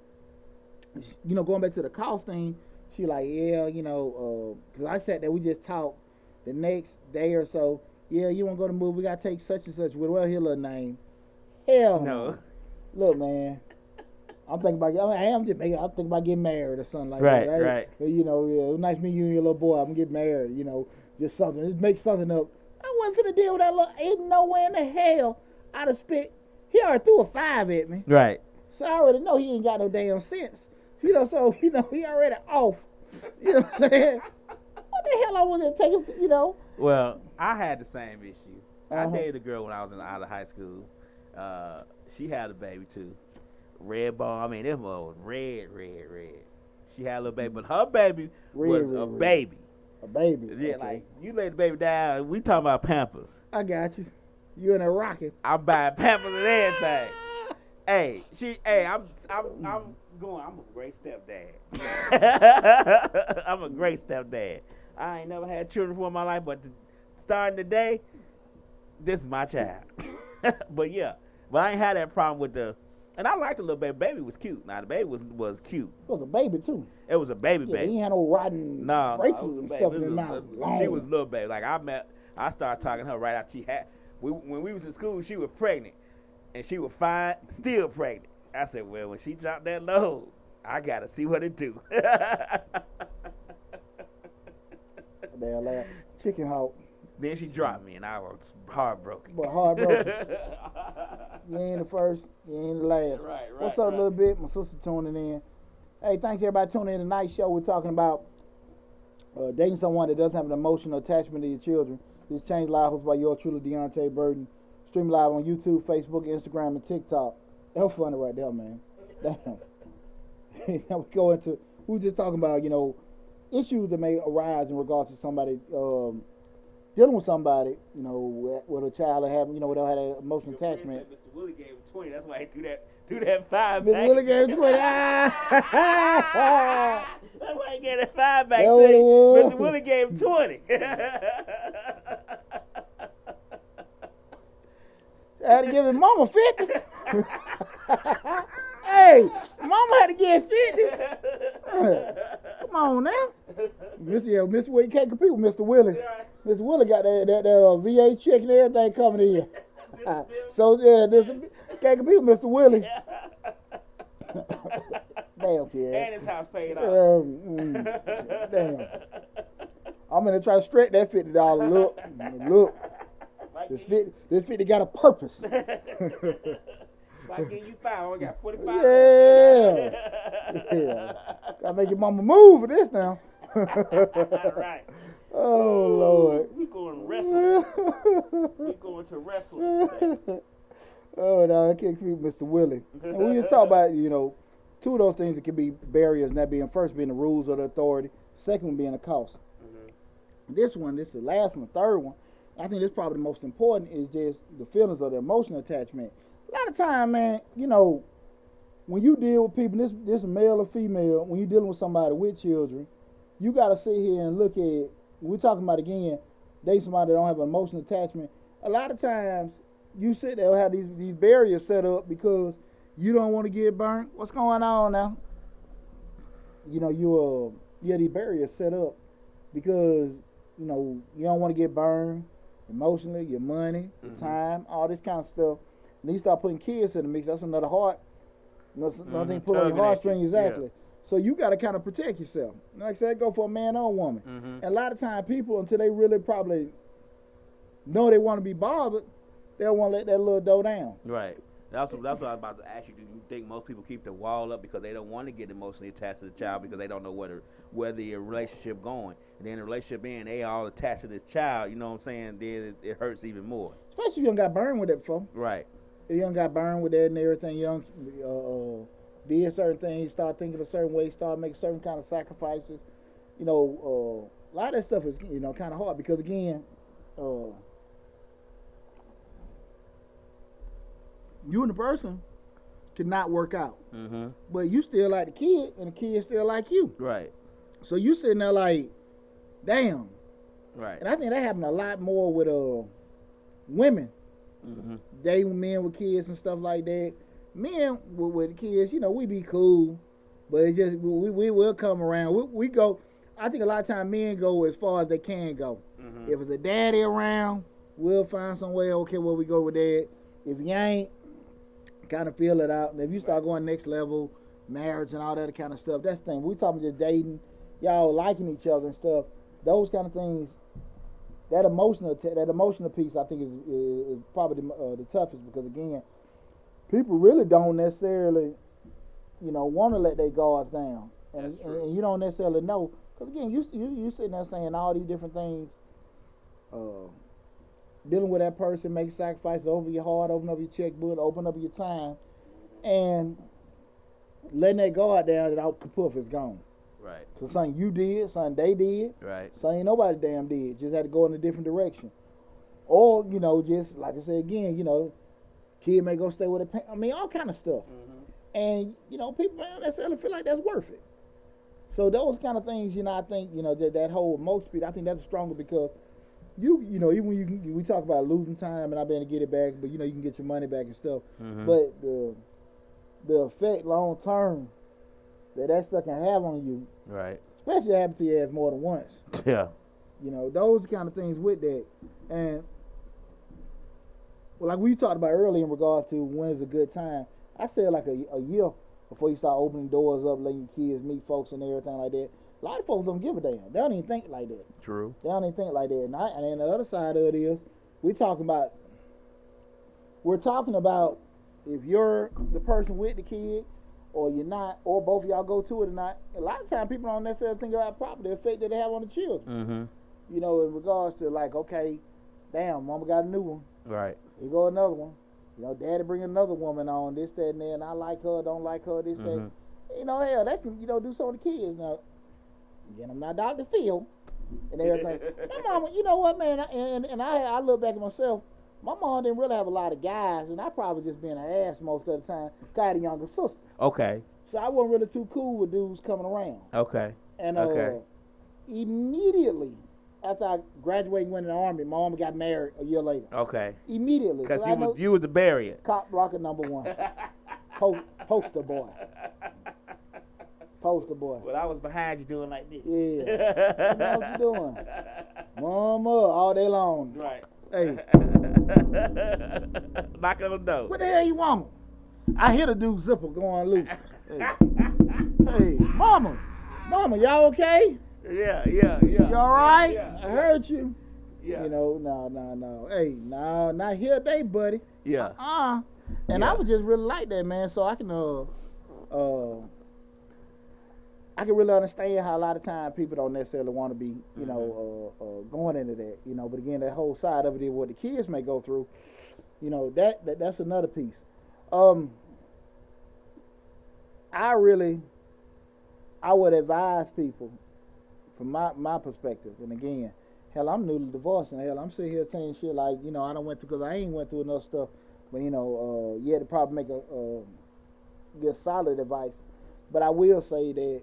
going back to the cost thing. She like, yeah, you know, because I sat there, we just talked the next day or so. Yeah, you want to go to the movie? We got to take such and such. Well, here's a little name. Hell no. Look, man, I'm thinking about, I'm thinking about getting married or something like that. Right. You know, yeah, it was nice meeting you and your little boy. I'm going to get married, you know, just something. Just make something up. I wasn't finna deal with that little, ain't no way in the hell I'd have spit. He already threw a 5 at me. Right. So I already know he ain't got no damn sense. You know, so, you know, he already off. You know what I'm saying? What the hell I was going to take him to, you know? Well, I had the same issue. Uh-huh. I dated a girl when I was out of high school. She had a baby too. Red ball. I mean, this was red. She had a little baby, but her baby was a baby. A baby. Yeah, okay. like you lay the baby down. We talking about Pampers. I got you. You in there rocking. I'm buying Pampers and everything. I'm a great stepdad. I'm a great stepdad. I ain't never had children before in my life, but starting today, this is my child. But I ain't had that problem with and I liked the little baby. Baby was cute. Now the baby was cute. It was a baby too. It was a baby. He ain't had no rotten braces and stuff in his mouth. She was a little baby. Like I started talking to her right after when we was in school, she was pregnant. And she was fine, still pregnant. I said, well, when she dropped that load, I got to see what it do. Damn, like chicken hawk. Then she dropped me, and I was heartbroken. But heartbroken. You ain't the first, you ain't the last. Right. What's up, little bit? My sister tuning in. Hey, thanks everybody tuning in tonight's show. We're talking about dating someone that doesn't have an emotional attachment to your children. This Change Live hosted by yours truly, Deonte Burden. Stream live on YouTube, Facebook, Instagram, and TikTok. That was funny right there, man. Damn. Now we go into, we were just talking about, you know, issues that may arise in regards to somebody dealing with somebody, you know, with a child that have, you know, without had an emotional attachment. Mr. Willie gave him 20. That's why he threw that 5 Mr. back. Willie gave him 20. That's why he gave that 5 back to you. Mr. Willie gave him 20. I had to give his mama 50. Hey, mama had to give 50. Come on now. Mr. Willie, you can't compete with Mr. Willie. Mr. Willie got that VA check and everything coming in. So, yeah, this can't compete with Mr. Willie. Damn, kid. And his house paid off. Damn. I'm going to try to stretch that $50. Look. This 50 got a purpose. If I give you 5, I only got 45. Yeah. Gotta make your mama move for this now. Right. Oh, Lord. We going wrestling. We going to wrestling today. Oh, no, I can't keep Mr. Willie. And we just talk about, you know, two of those things that can be barriers, and that being first being the rules of the authority, second one being the cost. Mm-hmm. This is the last one, the third one. I think this probably the most important is just the feelings of the emotional attachment. A lot of time, man, you know, when you deal with people, this male or female, when you're dealing with somebody with children, you got to sit here and look at, we're talking about again, dating somebody that don't have an emotional attachment. A lot of times, you sit there and have these barriers set up because you don't want to get burnt. What's going on now? You know, you have these barriers set up because, you know, you don't want to get burned emotionally, your money, your time, all this kind of stuff. And then you start putting kids in the mix. That's another thing put on your heartstrings, exactly. Yeah. So you got to kind of protect yourself. Like I said, go for a man or a woman. Mm-hmm. And a lot of times people, until they really probably know they want to be bothered, they don't want to let that little dough down. Right. That's what I was about to ask you. Do you think most people keep the wall up because they don't want to get emotionally attached to the child because they don't know where the relationship going? And then the relationship in, they all attached to this child, you know what I'm saying? Then it hurts even more. Especially if you don't got burned with it before. Right. If you don't got burned with that and everything, you don't did certain things, start thinking a certain way, start making certain kind of sacrifices. You know, a lot of that stuff is kind of hard because again, you and the person cannot work out, but you still like the kid, and the kid still like you. Right. So you sitting there like, damn. Right. And I think that happened a lot more with women. Dating men with kids and stuff like that. Men with kids, we be cool, but it's just we will come around. We go. I think a lot of times men go as far as they can go. If it's a daddy around, we'll find some way. Okay, where we go with that. If you ain't, kind of feel it out. And if you start going next level, marriage and all that kind of stuff, that's the thing. We talking just dating, y'all liking each other and stuff. Those kind of things. That emotional piece, I think, is probably the toughest because again, people really don't necessarily, want to let their guards down, and you don't necessarily know because again, you sitting there saying all these different things, dealing with that person, make sacrifices over your heart, open up your checkbook, open up your time, and letting that guard down, that out kapoof is gone. Right. So something you did, something they did, right. Something nobody damn did. Just had to go in a different direction. Or, just like I said again, kid may go stay with a parent. I mean, all kind of stuff. And, people don't necessarily feel like that's worth it. So those kind of things, I think, that whole emotion piece, I think that's stronger because even when we talk about losing time and I've been to get it back, but you can get your money back and stuff. But the effect long term that stuff can have on you, right? Especially happen to your ass more than once. Yeah. Those kind of things with that, and like we talked about earlier in regards to when is a good time. I said like a year before you start opening doors up, letting your kids meet folks and everything like that. A lot of folks don't give a damn. They don't even think like that. True. They don't even think like that. And then the other side of it is, we're talking about if you're the person with the kid, or you're not, or both of y'all go to it or not. A lot of times people don't necessarily think about property, the effect that they have on the children. In regards to like, okay, damn, mama got a new one. Right. Here go another one. Daddy bring another woman on, this, that, and that, and I like her, don't like her, this, that. Hell, that can, do something to kids. Now, again, I'm not Dr. Phil and everything. My mama, you know what, man, and I look back at myself, my mom didn't really have a lot of guys, and I probably just being an ass most of the time. I had a younger sister. Okay. So I wasn't really too cool with dudes coming around. Okay. And immediately after I graduated and went in the Army, my mama got married a year later. Okay. Immediately. Because you was the barrier. Cop blocker number one. Poster boy. Poster boy. Well, I was behind you doing like this. Yeah. You know what you doing. Mama, all day long. Right. Hey. Knock on the door. What the hell you want? I hear the dude zipper going loose. Hey, mama, y'all okay? Yeah. You all right? Yeah. I heard you. Yeah. No. Hey, no, not here today, buddy. Yeah. And I was just really like that, man. So I can really understand how a lot of times people don't necessarily want to be, going into that, But again, that whole side of it is what the kids may go through. That's another piece. I would advise people from my perspective, and again, hell, I'm newly divorced, and hell, I'm sitting here saying shit like, I don't went through, because I ain't went through enough stuff, but you had to probably make get solid advice. But I will say that,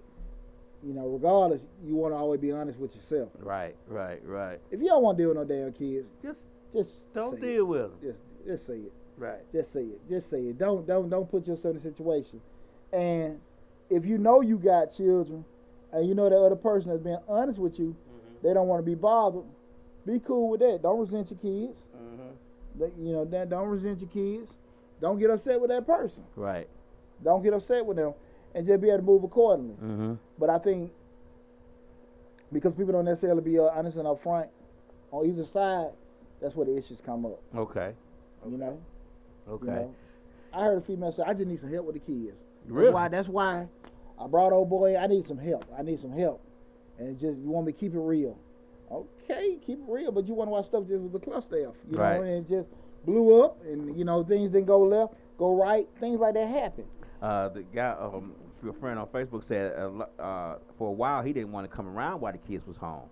regardless, you want to always be honest with yourself. Right. If you don't want to deal with no damn kids, just don't deal with them. Just say it. Right. Just say it. Don't put yourself in a situation. And if you know you got children, and you know that other person has been honest with you, they don't want to be bothered, be cool with that. Don't resent your kids. Don't resent your kids. Don't get upset with that person. Right. Don't get upset with them, and just be able to move accordingly. But I think because people don't necessarily be honest and upfront on either side, that's where the issues come up. Okay. Okay. I heard a female say, "I just need some help with the kids." Really? That's why I brought old boy. I need some help. And just you want me to keep it real. Okay, keep it real, but you want to watch stuff just with the cluster F, right. And it just blew up, and things didn't go left, go right, things like that happen. The guy, your friend on Facebook said for a while he didn't want to come around while the kids was home.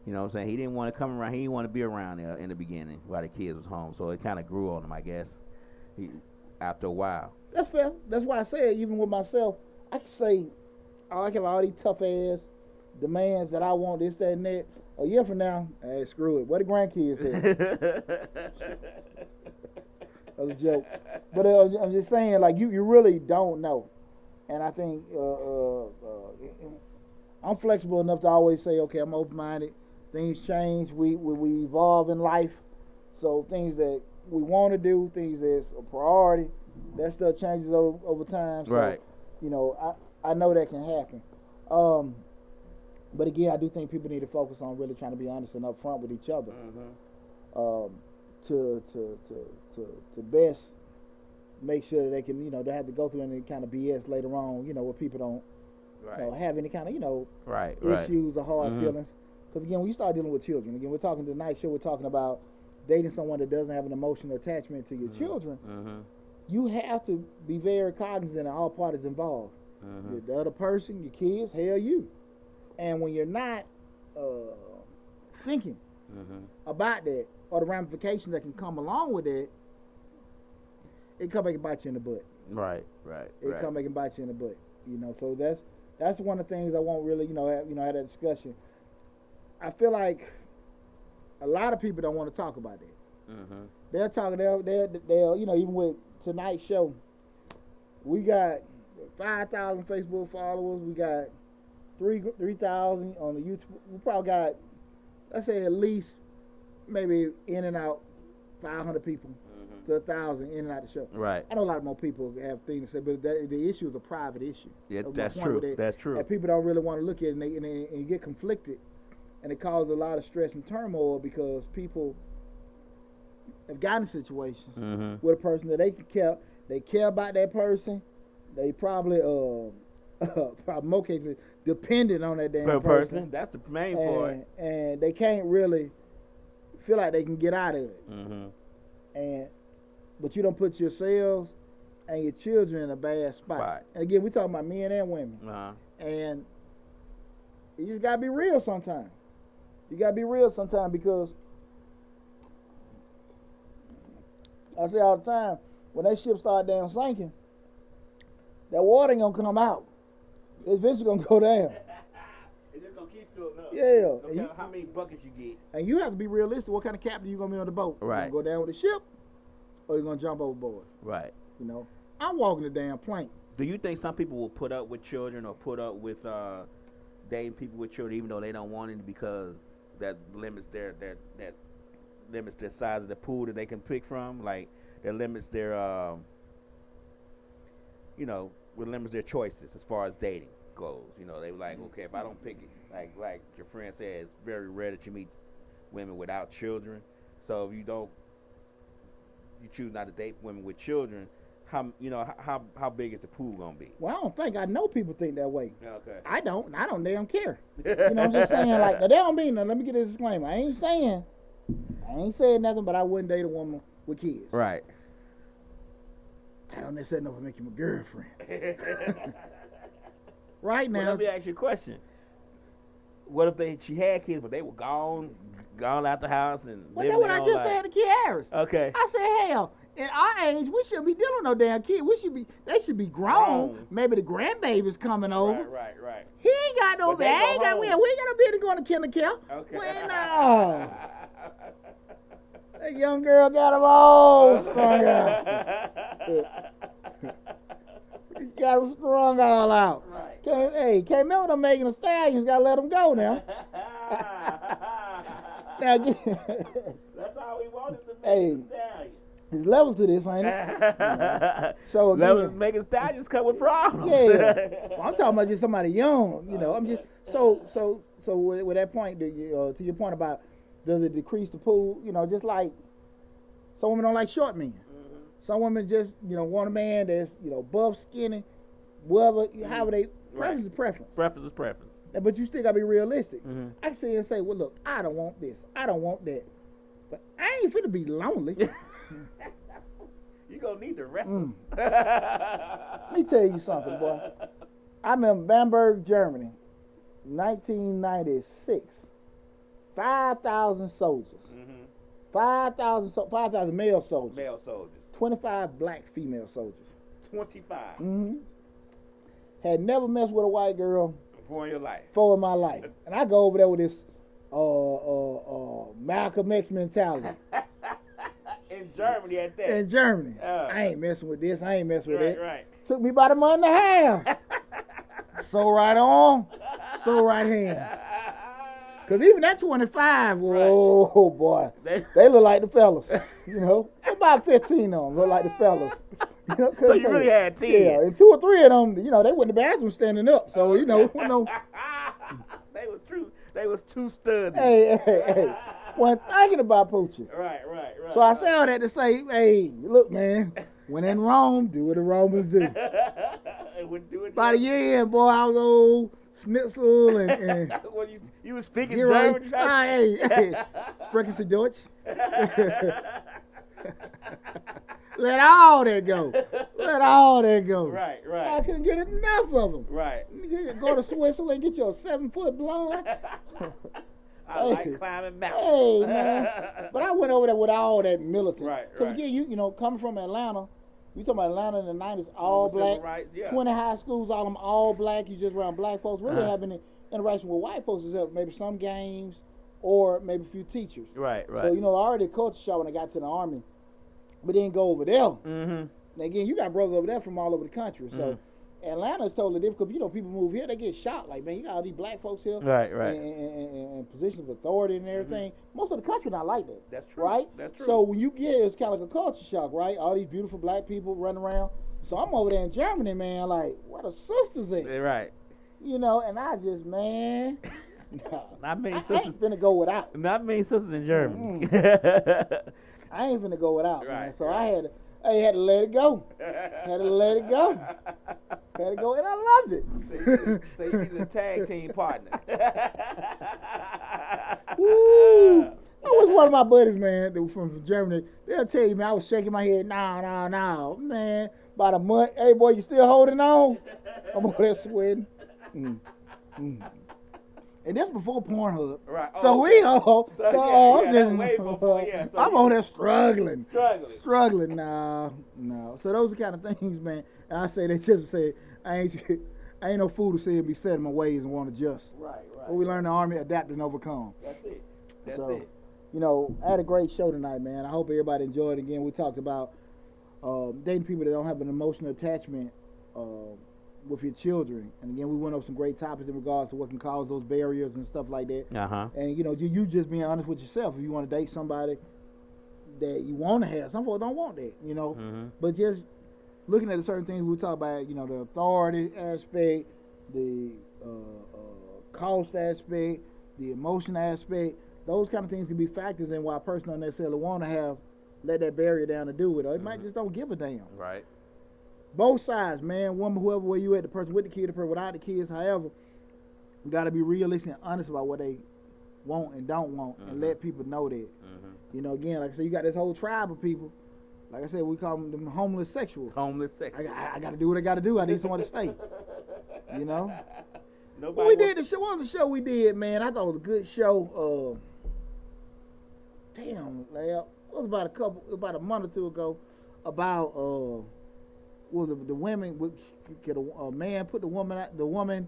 You know what I'm saying? He didn't want to come around. He didn't want to be around there in the beginning while the kids was home. So it kind of grew on him, I guess, after a while. That's fair. That's why I said, even with myself, I can say, I have all these tough ass demands that I want this, that, and that. A year from now, hey, screw it. What the grandkids say? That was a joke. But I'm just saying, like, you really don't know. And I think I'm flexible enough to always say, okay, I'm open-minded. Things change. We evolve in life. So things that we want to do, things that's a priority, that stuff changes over time. So, right. You know, I know that can happen. But again, I do think people need to focus on really trying to be honest and upfront with each other. To best make sure that they can, you know, they have to go through any kind of BS later on, you know, where people don't have any kind of, you know, issues or hard feelings. Because again, when you start dealing with children, again, we're talking tonight show, we're talking about dating someone that doesn't have an emotional attachment to your children. You have to be very cognizant of all parties involved. The other person, your kids, hell you. And when you're not thinking about that or the ramifications that can come along with that, it come back and bite you in the butt. Right. It come back and bite you in the butt. You know, so that's one of the things I won't really, have that discussion. I feel like a lot of people don't want to talk about that. They'll talk. They'll even with tonight's show, we got 5,000 Facebook followers. We got 3,000 on the YouTube. We probably got, let's say, at least maybe in and out 500 people to 1,000 in and out the show. Right. I know a lot more people have things to say, but the issue is a private issue. Yeah, that's true. That's true. And people don't really want to look at it, and you get conflicted, and it causes a lot of stress and turmoil because people have gotten in situations with a person that they care about that person. They probably probably more cases dependent on that damn person. That's the main point. And they can't really feel like they can get out of it. But you don't put yourselves and your children in a bad spot. Right. And again, we're talking about men and women. And you just gotta be real sometimes. You gotta be real sometimes because I say all the time, when that ship start damn sinking, that water ain't gonna come out. It's eventually gonna go down. It's just gonna keep filling up. Yeah. No matter how many buckets you get. And you have to be realistic. What kind of captain you gonna be on the boat? Right. You gonna go down with the ship, or you gonna jump overboard? Right. You know, I'm walking the damn plank. Do you think some people will put up with children or put up with dating people with children even though they don't want it because that limits their size of the pool that they can pick from? Like that limits their limits their choices as far as dating goes. You know, they were like, okay, if I don't pick it, like your friend said, it's very rare that you meet women without children. So if you choose not to date women with children, how big is the pool gonna be? Well, I know people think that way. Okay. I don't damn care. I'm just saying, like, that don't mean nothing. Let me get this disclaimer. I ain't saying nothing, but I wouldn't date a woman with kids. Right. I don't necessarily know if I make you my girlfriend. Right now. Well, let me ask you a question. What if she had kids, but they were gone out the house and well, that's what I just said to Kiaris. Okay. I said, hell, in our age, we shouldn't be dealing with no damn kids. They should be grown. Maybe the grandbaby's coming over. Right. He ain't got no baby. We ain't got no baby going to kindergarten. Okay. Well, no. That young girl got them all strung out. Got them strung all out. Right. Can't remember them making the stallions. Got to let them go now. Now, that's all we want is to make hey, stallions. There's levels to this, ain't it? So again, levels making stallions come with problems. Yeah. Well, I'm talking about just somebody young. I'm just so with that point, to your point about does it decrease the pool? Just like some women don't like short men. Some women just want a man that's buff, skinny, whatever. However they preference is preference. Preference is preference. But you still gotta be realistic. I can sit and say, well, look, I don't want this, I don't want that, but I ain't finna be lonely. You gonna need to wrestle. Let me tell you something, boy. I'm in Bamberg, Germany, 1996. 5,000 soldiers. 5,000 male soldiers. Male soldiers. 25 black female soldiers. 25. Had never messed with a white girl For your life. for my life. And I go over there with this Malcolm X mentality. In Germany at that. In Germany. I ain't messing with this. I ain't messing with that. Right. Took me about a month and a half. So right on, so right hand. Because even that 25, oh boy, they look like the fellas. You know, about 15 of them look like the fellas. You know, So you really had 10. Yeah, and 2 or 3 of them, you know, they went in the bathroom standing up. So, you know. They was too sturdy. Hey. Wasn't thinking about poaching. Right. So I say all that to say, hey, look, man, when in Rome, do what the Romans do. About a year in, boy, I was old schnitzel and well, you was speaking German? Hey, sprechen Sie Deutsch? Let all that go. Right. I couldn't get enough of them. Right. Go to Switzerland, get your 7-foot blonde. I like climbing mountains. Hey, man. But I went over there with all that militant. Right. Because again, you know, coming from Atlanta, we talking about Atlanta in the 90s, all black. Civil rights, yeah. 20 high schools, all them all black. You just around black folks. Really having interaction with white folks is maybe some games or maybe a few teachers. Right. So, you know, I already culture shock when I got to the Army, but didn't go over there. Mm-hmm. Now, again, you got brothers over there from all over the country. So Atlanta is totally difficult. You know, people move here, they get shot. Like, man, you got all these black folks here. Right. And positions of authority and everything. Most of the country not like that. That's true. Right? That's true. So when you get it's kind of like a culture shock, right? All these beautiful black people running around. So I'm over there in Germany, man, like, where the sisters at? Right. You know, and I just, man, Not many I ain't sisters. finna go without. Not many sisters in Germany. I ain't finna go without, man. Right, So I had to let it go. Had to let it go. Had to go, and I loved it. So you need a tag team partner. Woo! I was one of my buddies, man, that was from Germany. They'll tell you, man, I was shaking my head. No, man. About a month. Hey, boy, you still holding on? I'm over there sweating. And this before Pornhub. Right. Oh, So okay. we all. I'm just. way before, yeah. So I'm on there struggling. Struggling. No. So those are the kind of things, man. And I say they just say I ain't no fool to say and be set in my ways and want to adjust. Right. But we learn in the Army, adapt and overcome. That's it. You know, I had a great show tonight, man. I hope everybody enjoyed it. Again, we talked about dating people that don't have an emotional attachment with your children. And again, we went over some great topics in regards to what can cause those barriers and stuff like that. And, you know, you just being honest with yourself. If you want to date somebody that you want to have, some folks don't want that, you know. But just looking at the certain things we talk about, you know, the authority aspect, the cost aspect, the emotion aspect, those kind of things can be factors in why a person don't necessarily want to let that barrier down to do it. Or it might just don't give a damn. Right. Both sides, man, woman, whoever, where you at, the person with the kid, the person without the kids, however, you got to be realistic and honest about what they want and don't want and let people know that. You know, again, like I said, you got this whole tribe of people. Like I said, we call them homeless sexuals. Homeless sexuals. I got to do what I got to do. I need someone to stay. You know? Nobody we did the show. What was the show we did, man? I thought it was a good show. Damn, it was about a month or two ago about was it the women? Could a man put the woman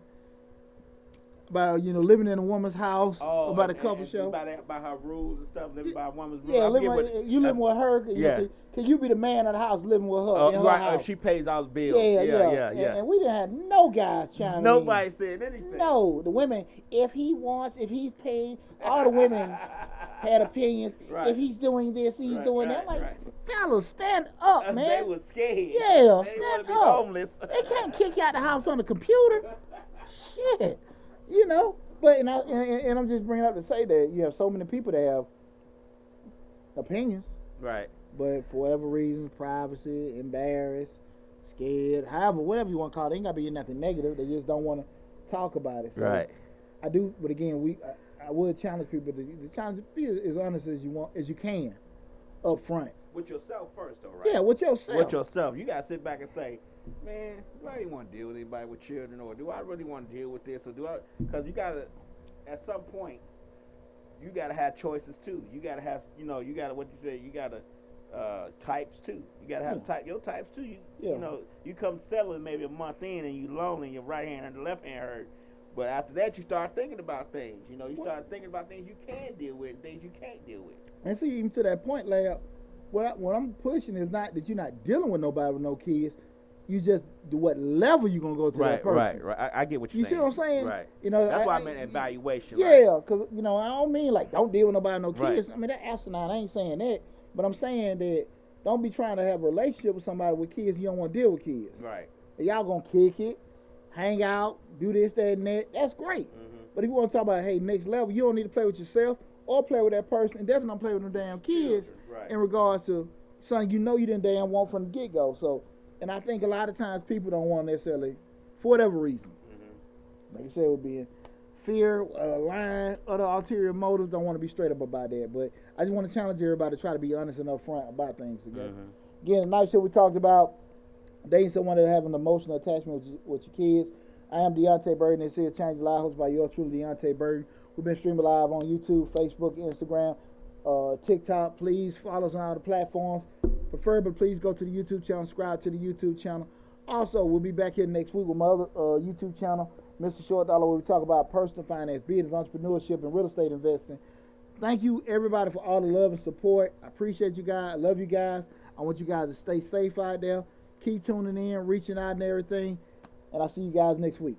about, you know, living in a woman's house? About a couple show. About her rules and stuff, living by a woman's rules. Yeah, living with her. Can you be the man of the house living with her in her house? If she pays all the bills. Yeah. And we didn't have no guys chiming in. Nobody said anything. No, the women, if he's paid, all the women had opinions. Right. If he's doing this, he's doing that. I'm like, fellas, stand up, man. They were scared. Yeah, they stand be up. Homeless. They can't kick you out the house on the computer. Shit. You know, but and I'm just bringing up to say that you have so many people that have opinions. Right. But for whatever reason, privacy, embarrassed, scared, however, whatever you want to call it, ain't got to be nothing negative. They just don't want to talk about it. So right. I do, but again, I would challenge people to challenge to be as honest as you can, up front. With yourself first, though, right? Yeah, with yourself. With yourself, you gotta sit back and say, man, do I even want to deal with anybody with children, or do I really want to deal with this, or do I? Because you gotta, at some point, you gotta have choices too. You gotta have, you gotta what you say. You gotta types too. You gotta have your types too. You come settling maybe a month in and you lonely, and your right hand and the left hand hurt. But after that, you start thinking about things. You start thinking about things you can deal with, and things you can't deal with. And see, even to that point, Layup, what I'm pushing is not that you're not dealing with nobody with no kids. You just do what level you gonna go to that person. Right. I get what you're saying. You see what I'm saying? Right. That's why I meant evaluation. Yeah, because I don't mean like don't deal with nobody with no kids. Right. I mean that asinine. I ain't saying that, but I'm saying that don't be trying to have a relationship with somebody with kids. You don't want to deal with kids. Right. Y'all gonna kick it, hang out, do this, that, and that. That's great. Mm-hmm. But if you want to talk about next level, you don't need to play with yourself or play with that person, and definitely don't play with them damn kids. Right. In regards to something you didn't damn want from the get go. So. And I think a lot of times people don't want necessarily, for whatever reason. Mm-hmm. Like I said, it would be fear, lying, other ulterior motives. Don't want to be straight up about that. But I just want to challenge everybody to try to be honest and upfront about things together. Mm-hmm. Again, tonight show we talked about dating someone that have an emotional attachment with your kids. I am Deonte Burden. This is Change the Life, hosted by yours truly, Deonte Burden. We've been streaming live on YouTube, Facebook, Instagram, TikTok. Please follow us on all the platforms. Preferably, please go to the YouTube channel, subscribe to the YouTube channel. Also, we'll be back here next week with my other YouTube channel, Mr. Short Dollar, where we talk about personal finance, business, entrepreneurship, and real estate investing. Thank you, everybody, for all the love and support. I appreciate you guys. I love you guys. I want you guys to stay safe out there. Keep tuning in, reaching out and everything. And I'll see you guys next week.